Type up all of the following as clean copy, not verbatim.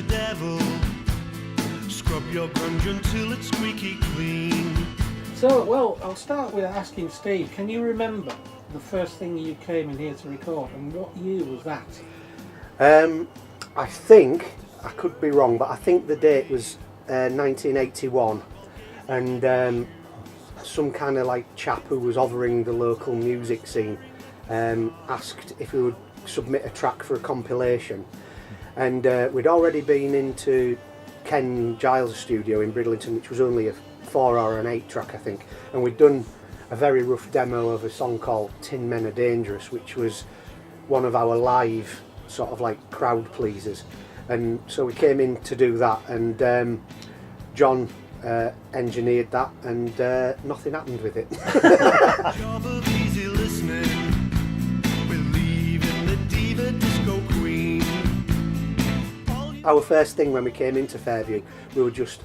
the devil. Scrub your grunge until it's squeaky clean. So, well, I'll start with asking Steve, can you remember the first thing you came in here to record, and what year was that? I think, I could be wrong, but I think the date was 1981, and some kind of like chap who was hovering the local music scene asked if we would submit a track for a compilation, and we'd already been into Ken Giles' studio in Bridlington, which was only a 4 or an 8 track, I think, and we'd done a very rough demo of a song called Tin Men Are Dangerous, which was one of our live sort of like crowd pleasers, and so we came in to do that, and John engineered that, and nothing happened with it. Job of easy listening, believe in the diva disco queen. Our first thing when we came into Fairview, we were just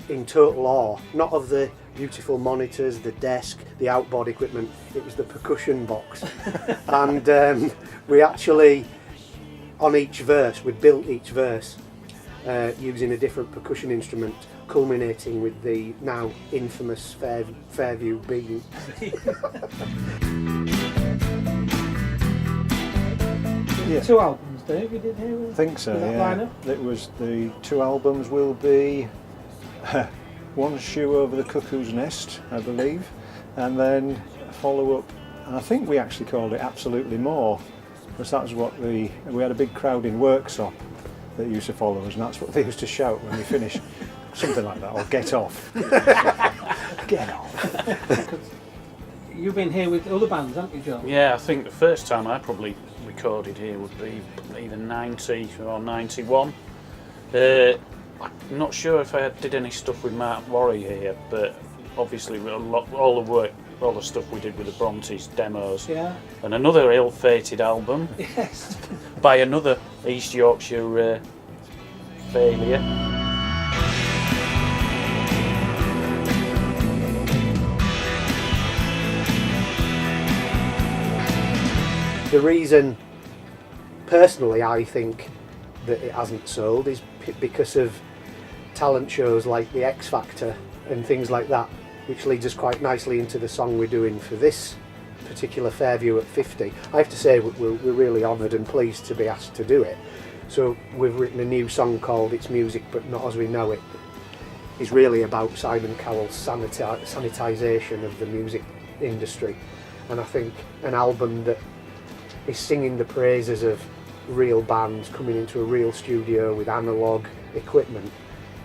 in total awe, not of the beautiful monitors, the desk, the outboard equipment, it was the percussion box. And we actually, on each verse, we built each verse using a different percussion instrument, culminating with the now infamous Fairview bean. Yeah. 2 albums, Dave, you did here? I think so, that yeah. lineup? It was the 2 albums will be One Shoe Over the Cuckoo's Nest, I believe, and then a follow-up, and I think we actually called it Absolutely More, because that was what we had a big crowd in Worksop that used to follow us, and that's what they used to shout when we finished. Something like that, or get off. Get off. You've been here with other bands, haven't you, John? Yeah, I think the first time I probably recorded here would be either 90 or 91. I'm not sure if I did any stuff with Mark Worry here, but obviously all the work, all the stuff we did with the Brontes demos. Yeah. And another ill-fated album Yes. by another East Yorkshire failure. The reason, personally, I think that it hasn't sold is because of talent shows like the X Factor and things like that, which leads us quite nicely into the song we're doing for this particular Fairview at 50. I have to say we're really honoured and pleased to be asked to do it. So we've written a new song called It's Music But Not As We Know It. It's really about Simon Cowell's sanitisation of the music industry, and I think an album that is singing the praises of real bands coming into a real studio with analogue equipment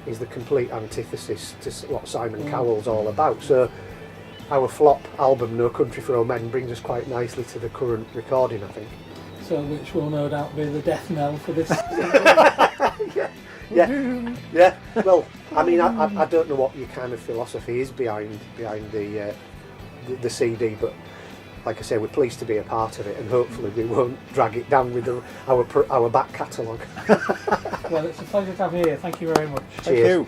is the complete antithesis to what Simon Cowell's all about. So our flop album No Country for Old Men brings us quite nicely to the current recording, I think. So which will no doubt be the death knell for this. yeah. Well, I mean, I don't know what your kind of philosophy is behind the CD, but like I say, we're pleased to be a part of it, and hopefully we won't drag it down with our back catalogue. Well, it's a pleasure to have you here. Thank you very much. Thank you.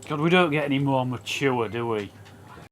God, we don't get any more mature, do we?